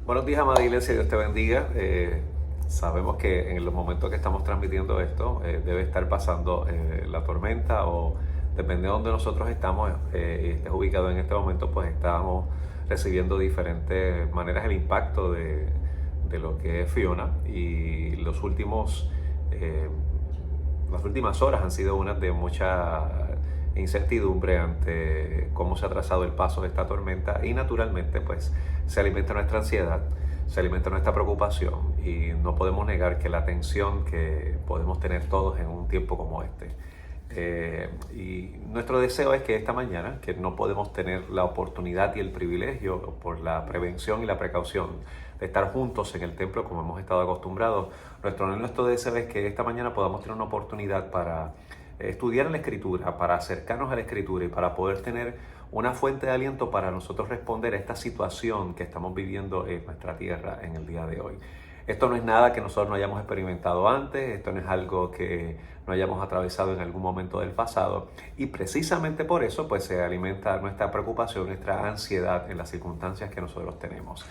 Buenos días, amada iglesia, Dios te bendiga. Sabemos que en los momentos que estamos transmitiendo esto, debe estar pasando la tormenta o depende de donde nosotros estamos y estés ubicado en este momento, pues estamos recibiendo diferentes maneras el impacto de lo que es Fiona y eh, las últimas horas han sido unas de mucha incertidumbre ante cómo se ha trazado el paso de esta tormenta y naturalmente pues se alimenta nuestra ansiedad, se alimenta nuestra preocupación y no podemos negar que la tensión que podemos tener todos en un tiempo como este. Y nuestro deseo es que esta mañana, que no podemos tener la oportunidad y el privilegio por la prevención y la precaución de estar juntos en el templo como hemos estado acostumbrados, nuestro deseo es que esta mañana podamos tener una oportunidad para estudiar la Escritura, para acercarnos a la Escritura y para poder tener una fuente de aliento para nosotros responder a esta situación que estamos viviendo en nuestra tierra en el día de hoy. Esto no es nada que nosotros no hayamos experimentado antes, esto no es algo que no hayamos atravesado en algún momento del pasado y precisamente por eso pues se alimenta nuestra preocupación, nuestra ansiedad en las circunstancias que nosotros tenemos.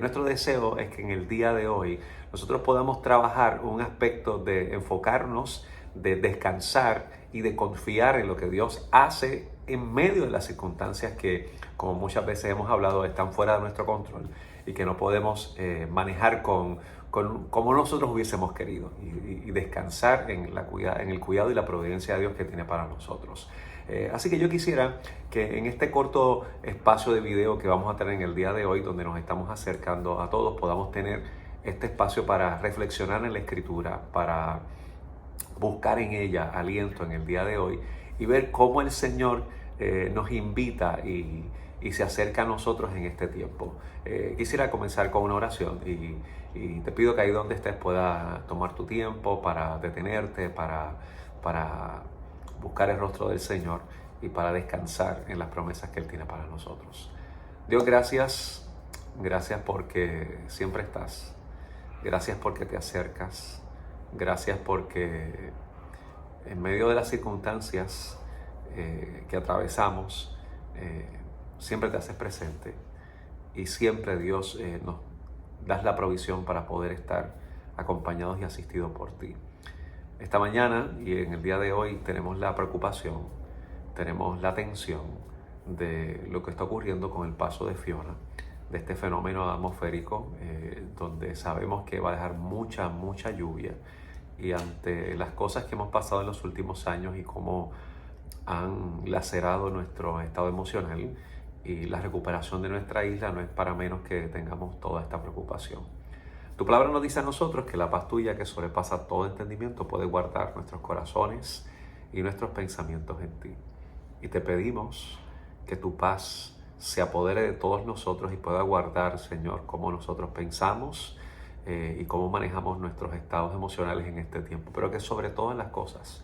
Nuestro deseo es que en el día de hoy nosotros podamos trabajar un aspecto de enfocarnos, de descansar y de confiar en lo que Dios hace en medio de las circunstancias que, como muchas veces hemos hablado, están fuera de nuestro control y que no podemos manejar como nosotros hubiésemos querido y descansar en el cuidado y la providencia de Dios que tiene para nosotros. Así que yo quisiera que en este corto espacio de video que vamos a tener en el día de hoy, donde nos estamos acercando a todos, podamos tener este espacio para reflexionar en la Escritura, para buscar en ella aliento en el día de hoy y ver cómo el Señor nos invita y se acerca a nosotros en este tiempo. Quisiera comenzar con una oración y te pido que ahí donde estés puedas tomar tu tiempo para detenerte, para buscar el rostro del Señor y para descansar en las promesas que Él tiene para nosotros. Dios, gracias porque siempre estás. Gracias porque te acercas. Gracias porque en medio de las circunstancias que atravesamos, siempre te haces presente y siempre Dios nos das la provisión para poder estar acompañados y asistidos por ti. Esta mañana y en el día de hoy tenemos la preocupación, tenemos la tensión de lo que está ocurriendo con el paso de Fiona, de este fenómeno atmosférico donde sabemos que va a dejar mucha lluvia y ante las cosas que hemos pasado en los últimos años y cómo han lacerado nuestro estado emocional y la recuperación de nuestra isla, no es para menos que tengamos toda esta preocupación. Tu palabra nos dice a nosotros que la paz tuya que sobrepasa todo entendimiento puede guardar nuestros corazones y nuestros pensamientos en ti. Y te pedimos que tu paz se apodere de todos nosotros y pueda guardar, Señor, cómo nosotros pensamos y cómo manejamos nuestros estados emocionales en este tiempo. Pero que sobre todas las cosas,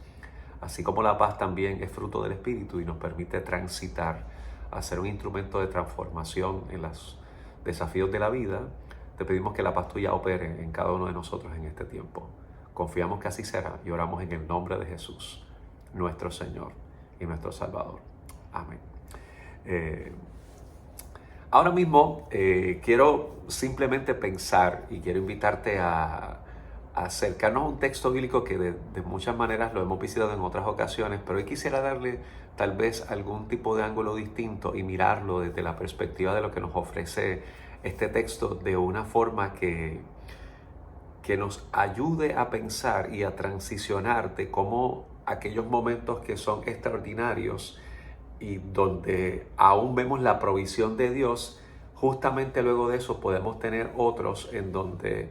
así como la paz también es fruto del Espíritu y nos permite transitar a ser un instrumento de transformación en los desafíos de la vida, te pedimos que la paz tuya opere en cada uno de nosotros en este tiempo. Confiamos que así será y oramos en el nombre de Jesús, nuestro Señor y nuestro Salvador. Amén. Ahora mismo quiero simplemente pensar y quiero invitarte a acercarnos a un texto bíblico que de muchas maneras lo hemos visitado en otras ocasiones, pero hoy quisiera darle tal vez algún tipo de ángulo distinto y mirarlo desde la perspectiva de lo que nos ofrece este texto de una forma que nos ayude a pensar y a transicionar de cómo aquellos momentos que son extraordinarios y donde aún vemos la provisión de Dios, justamente luego de eso podemos tener otros en donde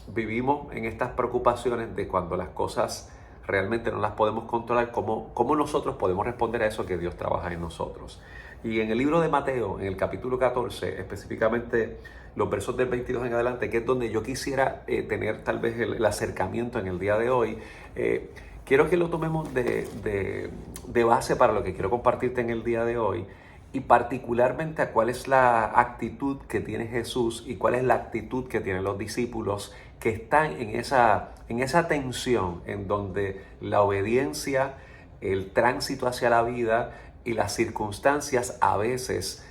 vivimos en estas preocupaciones de cuando las cosas realmente no las podemos controlar, cómo nosotros podemos responder a eso que Dios trabaja en nosotros. Y en el libro de Mateo, en el capítulo 14, específicamente los versos del 22 en adelante, que es donde yo quisiera tener tal vez el acercamiento en el día de hoy, quiero que lo tomemos de base para lo que quiero compartirte en el día de hoy y particularmente a cuál es la actitud que tiene Jesús y cuál es la actitud que tienen los discípulos que están en esa tensión en donde la obediencia, el tránsito hacia la vida y las circunstancias a veces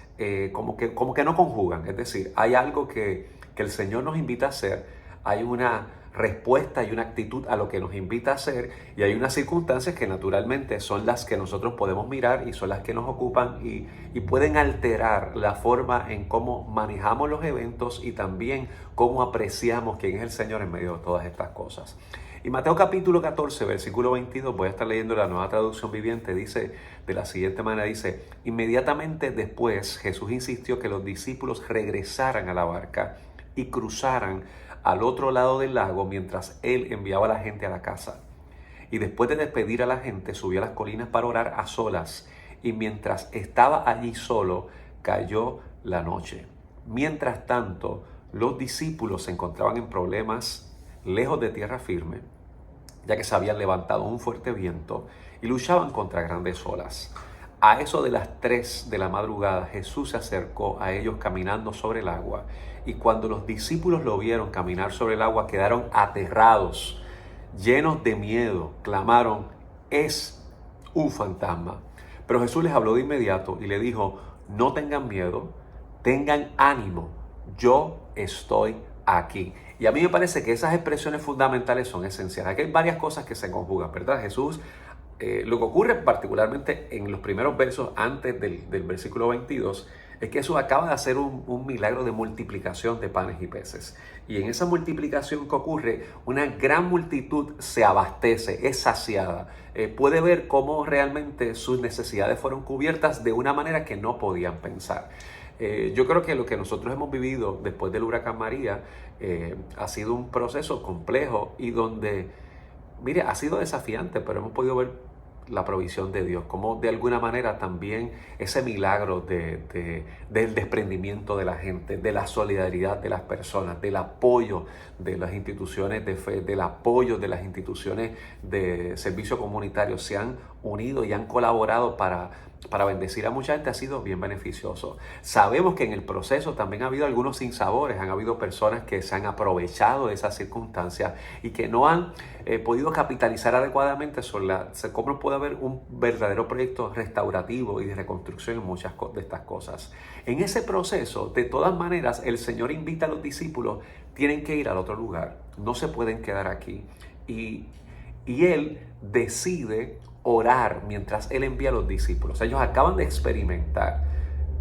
como que no conjugan. Es decir, hay algo que el Señor nos invita a hacer, hay una respuesta y una actitud a lo que nos invita a hacer, y hay unas circunstancias que naturalmente son las que nosotros podemos mirar y son las que nos ocupan y pueden alterar la forma en cómo manejamos los eventos y también cómo apreciamos quién es el Señor en medio de todas estas cosas. Y Mateo capítulo 14, versículo 22, voy a estar leyendo la Nueva Traducción Viviente, dice de la siguiente manera, dice: inmediatamente después Jesús insistió que los discípulos regresaran a la barca y cruzaran al otro lado del lago mientras él enviaba a la gente a la casa. Y después de despedir a la gente, subió a las colinas para orar a solas. Y mientras estaba allí solo, cayó la noche. Mientras tanto, los discípulos se encontraban en problemas lejos de tierra firme, ya que se habían levantado un fuerte viento y luchaban contra grandes olas. A eso de las 3 de la madrugada, Jesús se acercó a ellos caminando sobre el agua. Y cuando los discípulos lo vieron caminar sobre el agua, quedaron aterrados, llenos de miedo, clamaron: es un fantasma. Pero Jesús les habló de inmediato y le dijo: no tengan miedo, tengan ánimo, yo estoy aquí. Y a mí me parece que esas expresiones fundamentales son esenciales. Aquí hay varias cosas que se conjugan, ¿verdad? Jesús, lo que ocurre particularmente en los primeros versos antes del versículo 22, es que Jesús acaba de hacer un milagro de multiplicación de panes y peces. Y en esa multiplicación que ocurre, una gran multitud se abastece, es saciada. Puede ver cómo realmente sus necesidades fueron cubiertas de una manera que no podían pensar. Yo creo que lo que nosotros hemos vivido después del huracán María ha sido un proceso complejo y donde, mire, ha sido desafiante, pero hemos podido ver la provisión de Dios, como de alguna manera también ese milagro del desprendimiento de la gente, de la solidaridad de las personas, del apoyo de las instituciones de fe, del apoyo de las instituciones de servicio comunitario, se han unido y han colaborado para bendecir a mucha gente. Ha sido bien beneficioso. Sabemos que en el proceso también ha habido algunos sinsabores, han habido personas que se han aprovechado de esas circunstancias y que no han podido capitalizar adecuadamente sobre cómo puede haber un verdadero proyecto restaurativo y de reconstrucción en muchas de estas cosas. En ese proceso, de todas maneras, el Señor invita a los discípulos: tienen que ir al otro lugar, no se pueden quedar aquí. Y Él decide orar mientras Él envía a los discípulos. Ellos acaban de experimentar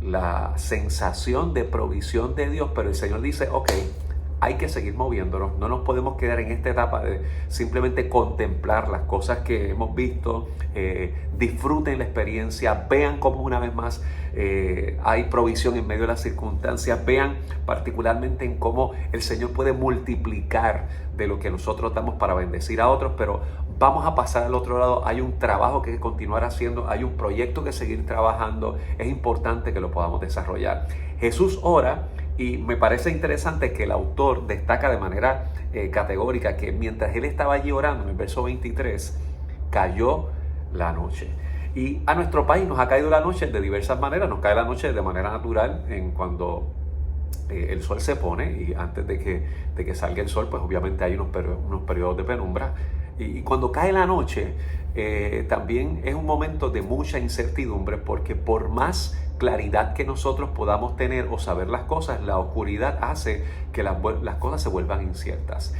la sensación de provisión de Dios, pero el Señor dice: ok, hay que seguir moviéndonos, no nos podemos quedar en esta etapa de simplemente contemplar las cosas que hemos visto. Disfruten la experiencia, vean cómo una vez más hay provisión en medio de las circunstancias, vean particularmente en cómo el Señor puede multiplicar de lo que nosotros damos para bendecir a otros, pero vamos a pasar al otro lado. Hay un trabajo que continuar haciendo, hay un proyecto que seguir trabajando, es importante que lo podamos desarrollar. Jesús ora y me parece interesante que el autor destaca de manera categórica que mientras él estaba allí orando, en el verso 23, cayó la noche. Y a nuestro país nos ha caído la noche de diversas maneras. Nos cae la noche de manera natural cuando el sol se pone, y antes de que salga el sol, pues obviamente hay unos periodos de penumbra. Y cuando cae la noche, también es un momento de mucha incertidumbre, porque por más claridad que nosotros podamos tener o saber las cosas, la oscuridad hace que las cosas se vuelvan inciertas.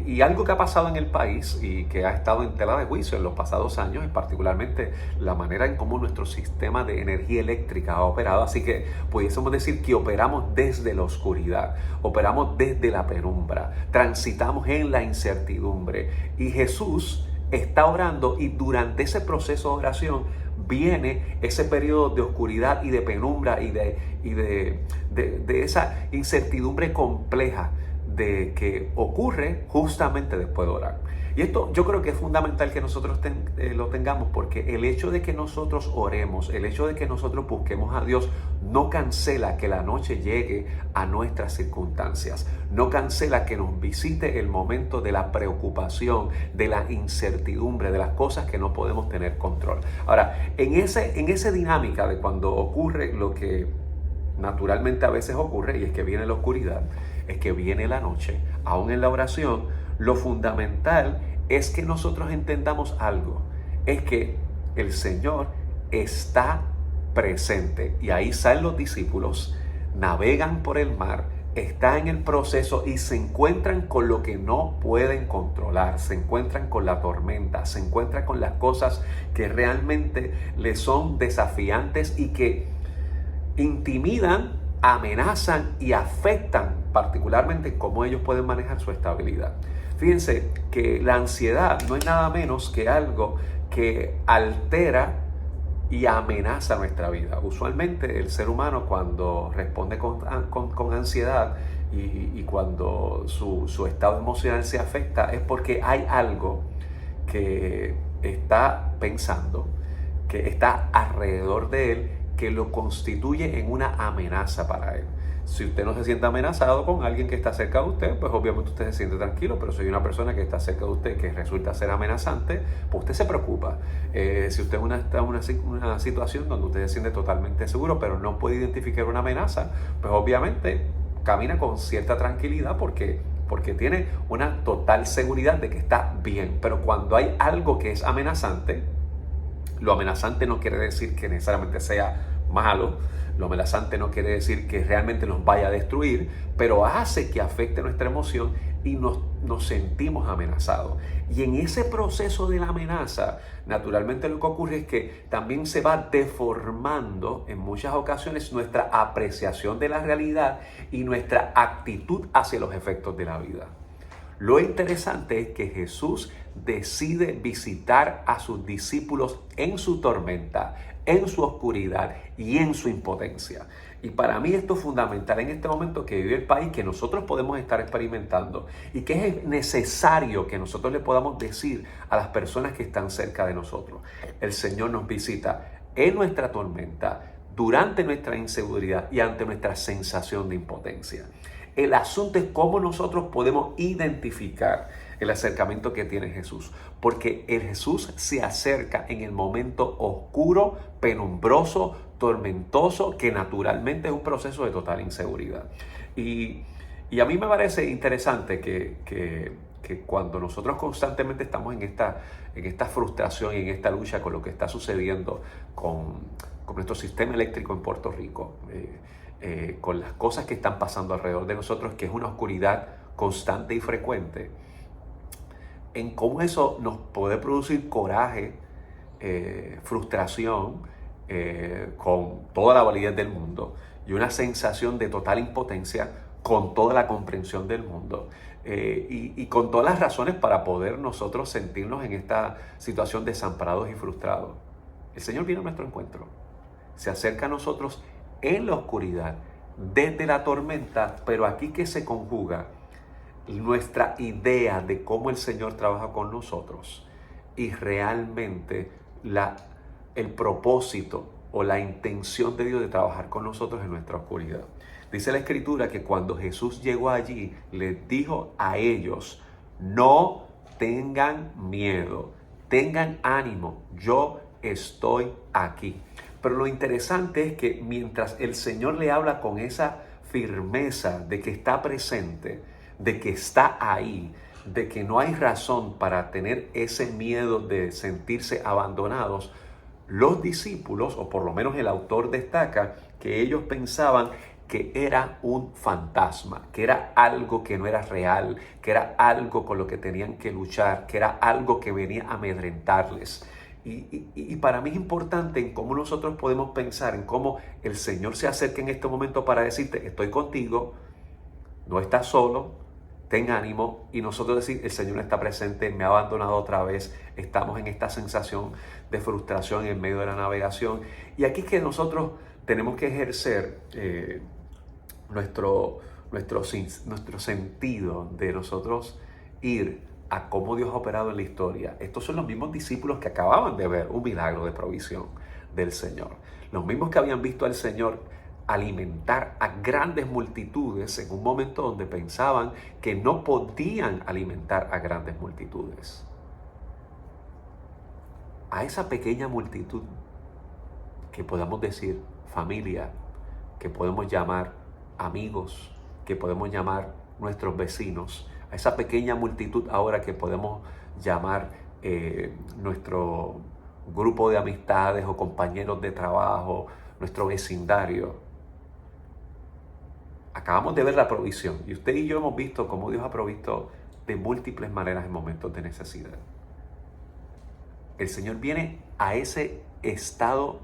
Y algo que ha pasado en el país y que ha estado en tela de juicio en los pasados años es particularmente la manera en cómo nuestro sistema de energía eléctrica ha operado. Así que pudiésemos decir que operamos desde la oscuridad, operamos desde la penumbra, transitamos en la incertidumbre. Y Jesús está orando, y durante ese proceso de oración viene ese periodo de oscuridad y de penumbra y de esa incertidumbre compleja de que ocurre justamente después de orar. Y esto yo creo que es fundamental que nosotros lo tengamos, porque el hecho de que nosotros oremos, el hecho de que nosotros busquemos a Dios, no cancela que la noche llegue a nuestras circunstancias, no cancela que nos visite el momento de la preocupación, de la incertidumbre, de las cosas que no podemos tener control. Ahora, en esa dinámica de cuando ocurre lo que naturalmente a veces ocurre, y es que viene la oscuridad, es que viene la noche, aún en la oración, lo fundamental es que nosotros entendamos algo, es que el Señor está presente. Y ahí salen los discípulos, navegan por el mar, están en el proceso y se encuentran con lo que no pueden controlar, se encuentran con la tormenta, se encuentran con las cosas que realmente les son desafiantes y que intimidan, amenazan y afectan particularmente cómo ellos pueden manejar su estabilidad. Fíjense que la ansiedad no es nada menos que algo que altera y amenaza nuestra vida. Usualmente el ser humano, cuando responde con ansiedad y cuando su estado emocional se afecta, es porque hay algo que está pensando, que está alrededor de él, que lo constituye en una amenaza para él. Si usted no se siente amenazado con alguien que está cerca de usted, pues obviamente usted se siente tranquilo, pero si hay una persona que está cerca de usted que resulta ser amenazante, pues usted se preocupa. Si usted está en una situación donde usted se siente totalmente seguro, pero no puede identificar una amenaza, pues obviamente camina con cierta tranquilidad porque tiene una total seguridad de que está bien. Pero cuando hay algo que es amenazante, lo amenazante no quiere decir que necesariamente sea malo, lo amenazante no quiere decir que realmente nos vaya a destruir, pero hace que afecte nuestra emoción y nos sentimos amenazados. Y en ese proceso de la amenaza, naturalmente lo que ocurre es que también se va deformando en muchas ocasiones nuestra apreciación de la realidad y nuestra actitud hacia los efectos de la vida. Lo interesante es que Jesús decide visitar a sus discípulos en su tormenta, en su oscuridad y en su impotencia. Y para mí esto es fundamental en este momento que vive el país, que nosotros podemos estar experimentando y que es necesario que nosotros le podamos decir a las personas que están cerca de nosotros. El Señor nos visita en nuestra tormenta, durante nuestra inseguridad y ante nuestra sensación de impotencia. El asunto es cómo nosotros podemos identificar el acercamiento que tiene Jesús, porque el Jesús se acerca en el momento oscuro, penumbroso, tormentoso, que naturalmente es un proceso de total inseguridad. Y a mí me parece interesante que cuando nosotros constantemente estamos en esta frustración y en esta lucha con lo que está sucediendo con nuestro sistema eléctrico en Puerto Rico, con las cosas que están pasando alrededor de nosotros, que es una oscuridad constante y frecuente, en cómo eso nos puede producir coraje, frustración, con toda la validez del mundo y una sensación de total impotencia con toda la comprensión del mundo, y con todas las razones para poder nosotros sentirnos en esta situación desamparados y frustrados. El Señor viene a nuestro encuentro, se acerca a nosotros en la oscuridad, desde la tormenta, pero aquí que se conjuga nuestra idea de cómo el Señor trabaja con nosotros y realmente el propósito o la intención de Dios de trabajar con nosotros en nuestra oscuridad. Dice la Escritura que cuando Jesús llegó allí, les dijo a ellos: no tengan miedo, tengan ánimo, yo estoy aquí. Pero lo interesante es que mientras el Señor le habla con esa firmeza de que está presente, de que está ahí, de que no hay razón para tener ese miedo de sentirse abandonados, los discípulos, o por lo menos el autor destaca, que ellos pensaban que era un fantasma, que era algo que no era real, que era algo con lo que tenían que luchar, que era algo que venía a amedrentarles. Y para mí es importante en cómo nosotros podemos pensar en cómo el Señor se acerca en este momento para decirte: estoy contigo, no estás solo, ten ánimo. Y nosotros decir: el Señor está presente, me ha abandonado otra vez, estamos en esta sensación de frustración en medio de la navegación. Y aquí es que nosotros tenemos que ejercer nuestro sentido de nosotros ir a cómo Dios ha operado en la historia. Estos son los mismos discípulos que acababan de ver un milagro de provisión del Señor. Los mismos que habían visto al Señor alimentar a grandes multitudes en un momento donde pensaban que no podían alimentar a grandes multitudes. A esa pequeña multitud que podamos decir familia, que podemos llamar amigos, que podemos llamar nuestros vecinos, a esa pequeña multitud ahora que podemos llamar nuestro grupo de amistades o compañeros de trabajo, nuestro vecindario. Acabamos de ver la provisión y usted y yo hemos visto cómo Dios ha provisto de múltiples maneras en momentos de necesidad. El Señor viene a ese estado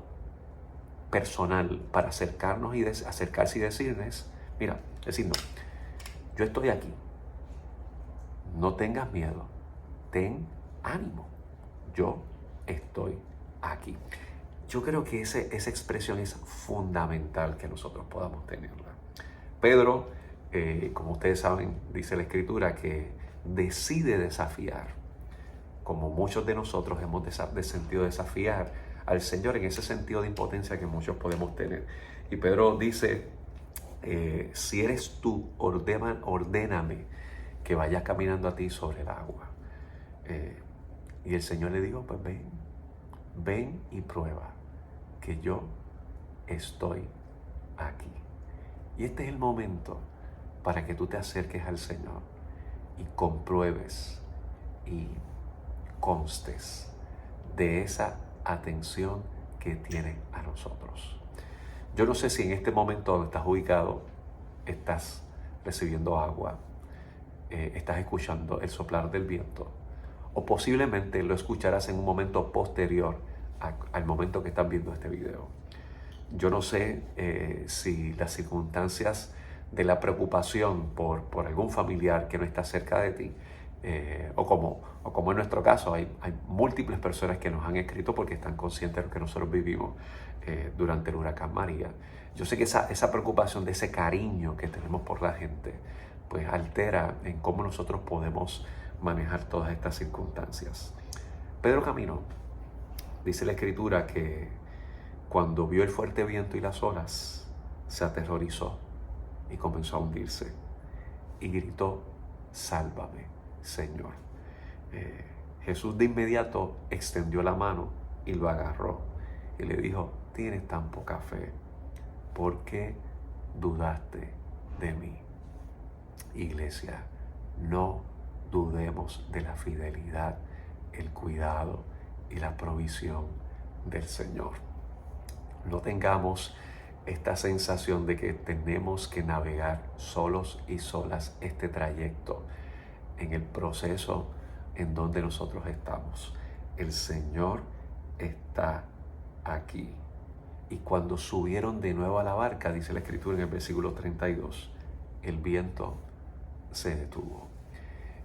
personal para acercarnos y acercarse y decirnos, mira, decirnos, yo estoy aquí, no tengas miedo, ten ánimo, yo estoy aquí. Yo creo que esa expresión es fundamental que nosotros podamos tenerla. Pedro, como ustedes saben, dice la Escritura que decide desafiar, como muchos de nosotros hemos sentido desafiar al Señor en ese sentido de impotencia que muchos podemos tener. Y Pedro dice, si eres tú, ordéname que vaya caminando a ti sobre el agua. Y el Señor le dijo, pues ven y prueba que yo estoy aquí. Y este es el momento para que tú te acerques al Señor y compruebes y constes de esa atención que tiene a nosotros. Yo no sé si en este momento donde estás ubicado, estás recibiendo agua, estás escuchando el soplar del viento, o posiblemente lo escucharás en un momento posterior al momento que estás viendo este video. Yo no sé si las circunstancias de la preocupación por algún familiar que no está cerca de ti, o como en nuestro caso, hay múltiples personas que nos han escrito porque están conscientes de lo que nosotros vivimos durante el huracán María. Yo sé que esa preocupación, de ese cariño que tenemos por la gente, pues altera en cómo nosotros podemos manejar todas estas circunstancias. Pedro caminó. Dice la Escritura que cuando vio el fuerte viento y las olas, se aterrorizó y comenzó a hundirse. Y gritó, sálvame, Señor. Jesús de inmediato extendió la mano y lo agarró. Y le dijo, tienes tan poca fe, ¿por qué dudaste de mí? Iglesia, no dudemos de la fidelidad, el cuidado y la provisión del Señor. No tengamos esta sensación de que tenemos que navegar solos y solas este trayecto en el proceso en donde nosotros estamos. El Señor está aquí. Y cuando subieron de nuevo a la barca, dice la Escritura en el versículo 32, el viento se detuvo.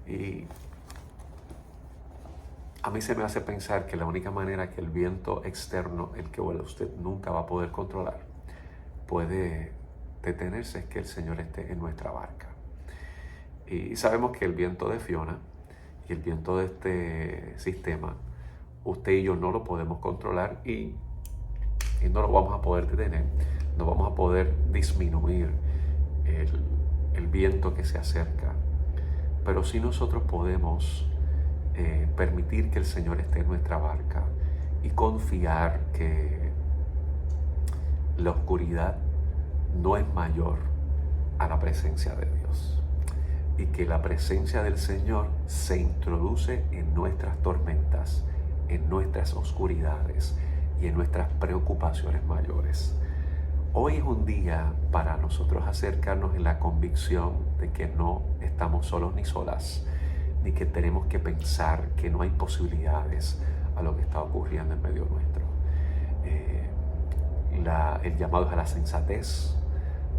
Y a mí se me hace pensar que la única manera que el viento externo, el que usted nunca va a poder controlar, puede detenerse es que el Señor esté en nuestra barca. Y sabemos que el viento de Fiona y el viento de este sistema, usted y yo no lo podemos controlar y no lo vamos a poder detener. No vamos a poder disminuir el viento que se acerca. Pero sí nosotros podemos permitir que el Señor esté en nuestra barca y confiar que la oscuridad no es mayor a la presencia de Dios y que la presencia del Señor se introduce en nuestras tormentas, en nuestras oscuridades y en nuestras preocupaciones mayores. Hoy es un día para nosotros acercarnos en la convicción de que no estamos solos ni solas, ni que tenemos que pensar que no hay posibilidades a lo que está ocurriendo en medio nuestro. El llamado es a la sensatez,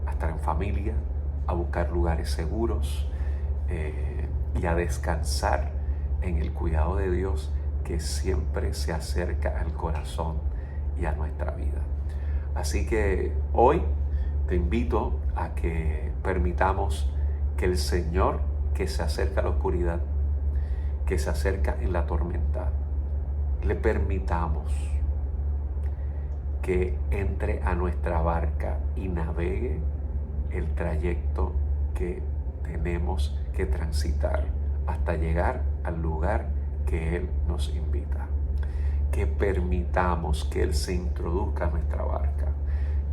a estar en familia, a buscar lugares seguros y a descansar en el cuidado de Dios que siempre se acerca al corazón y a nuestra vida. Así que hoy te invito a que permitamos que el Señor, que se acerca a la oscuridad, que se acerca en la tormenta, le permitamos que entre a nuestra barca y navegue el trayecto que tenemos que transitar hasta llegar al lugar que Él nos invita. Que permitamos que Él se introduzca a nuestra barca,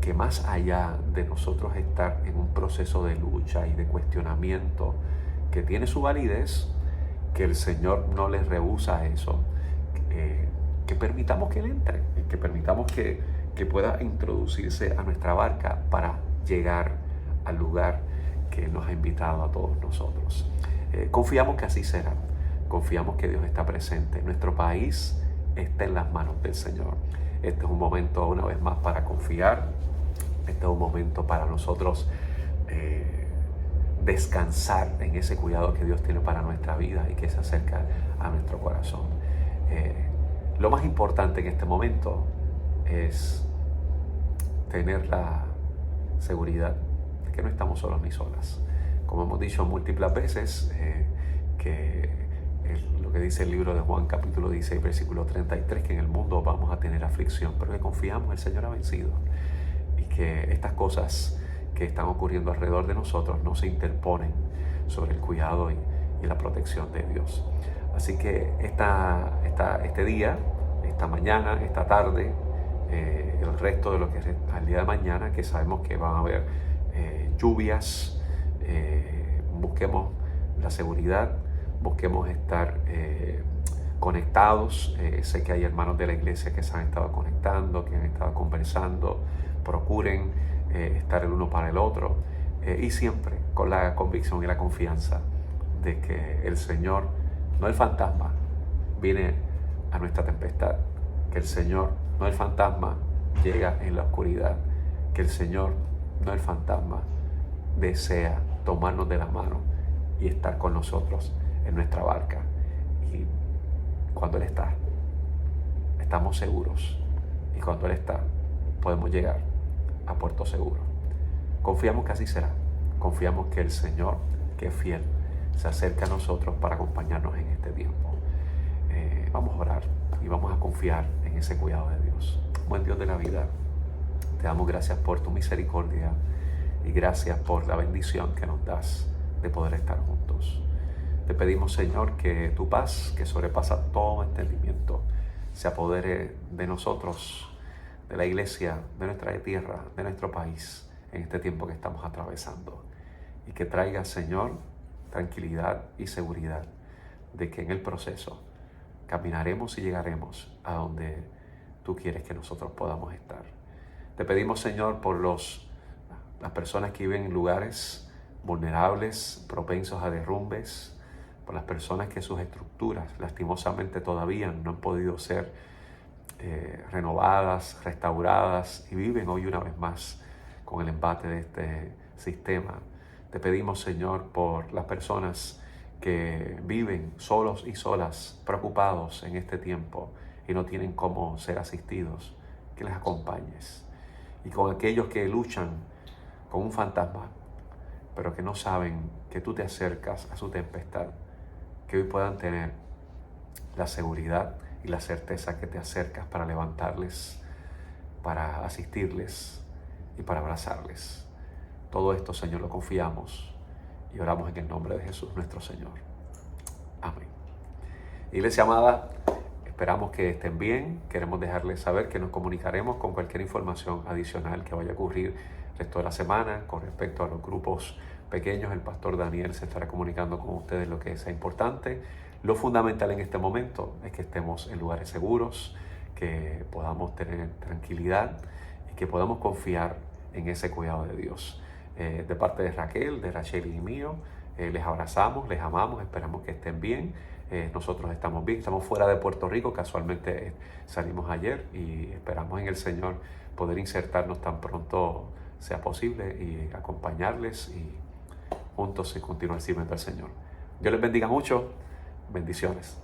que más allá de nosotros estar en un proceso de lucha y de cuestionamiento que tiene su validez, que el Señor no le rehúsa eso, que permitamos que Él entre, que permitamos que pueda introducirse a nuestra barca para llegar al lugar que Él nos ha invitado a todos nosotros. Confiamos que así será. Confiamos que Dios está presente. Nuestro país está en las manos del Señor. Este es un momento, una vez más, para confiar. Este es un momento para nosotros descansar en ese cuidado que Dios tiene para nuestra vida y que se acerca a nuestro corazón. Lo más importante en este momento es tener la seguridad de que no estamos solos ni solas. Como hemos dicho múltiples veces, lo que dice el libro de Juan capítulo 16 versículo 33, que en el mundo vamos a tener aflicción, pero que confiamos, el Señor ha vencido, y que estas cosas que están ocurriendo alrededor de nosotros no se interponen sobre el cuidado y la protección de Dios. Así que este día, esta mañana, esta tarde, el resto de lo que es al día de mañana, que sabemos que van a haber lluvias, busquemos la seguridad, busquemos estar conectados. Sé que hay hermanos de la iglesia que se han estado conectando, que han estado conversando. Procuren estar el uno para el otro, y siempre con la convicción y la confianza de que el Señor, no el fantasma, viene a nuestra tempestad, que el Señor, no el fantasma, llega en la oscuridad, que el Señor, no el fantasma, desea tomarnos de la mano y estar con nosotros en nuestra barca. Y cuando Él está, estamos seguros, y cuando Él está, podemos llegar a puerto seguro. Confiamos que así será. Confiamos que el Señor, que es fiel, se acerca a nosotros para acompañarnos en este tiempo. Vamos a orar y vamos a confiar en ese cuidado de Dios. Buen Dios de la vida, te damos gracias por tu misericordia y gracias por la bendición que nos das de poder estar juntos. Te pedimos, Señor, que tu paz, que sobrepasa todo entendimiento, se apodere de nosotros, de la iglesia, de nuestra tierra, de nuestro país, en este tiempo que estamos atravesando. Y que traiga, Señor, tranquilidad y seguridad de que en el proceso caminaremos y llegaremos a donde tú quieres que nosotros podamos estar. Te pedimos, Señor, por las personas que viven en lugares vulnerables, propensos a derrumbes, por las personas que sus estructuras lastimosamente todavía no han podido ser renovadas, restauradas, y viven hoy una vez más con el embate de este sistema. Te pedimos, Señor, por las personas que viven solos y solas, preocupados en este tiempo y no tienen cómo ser asistidos, que les acompañes. Y con aquellos que luchan con un fantasma, pero que no saben que tú te acercas a su tempestad, que hoy puedan tener la seguridad y la certeza que te acercas para levantarles, para asistirles y para abrazarles. Todo esto, Señor, lo confiamos y oramos en el nombre de Jesús nuestro Señor. Amén. Iglesia amada, esperamos que estén bien. Queremos dejarles saber que nos comunicaremos con cualquier información adicional que vaya a ocurrir el resto de la semana con respecto a los grupos pequeños. El pastor Daniel se estará comunicando con ustedes lo que sea importante. Lo fundamental en este momento es que estemos en lugares seguros, que podamos tener tranquilidad y que podamos confiar en ese cuidado de Dios. De parte de Raquel, de Rachel y mío, les abrazamos, les amamos, esperamos que estén bien. Nosotros estamos bien, estamos fuera de Puerto Rico, casualmente salimos ayer, y esperamos en el Señor poder insertarnos tan pronto sea posible y acompañarles y juntos y continuar sirviendo al Señor. Dios les bendiga mucho. Bendiciones.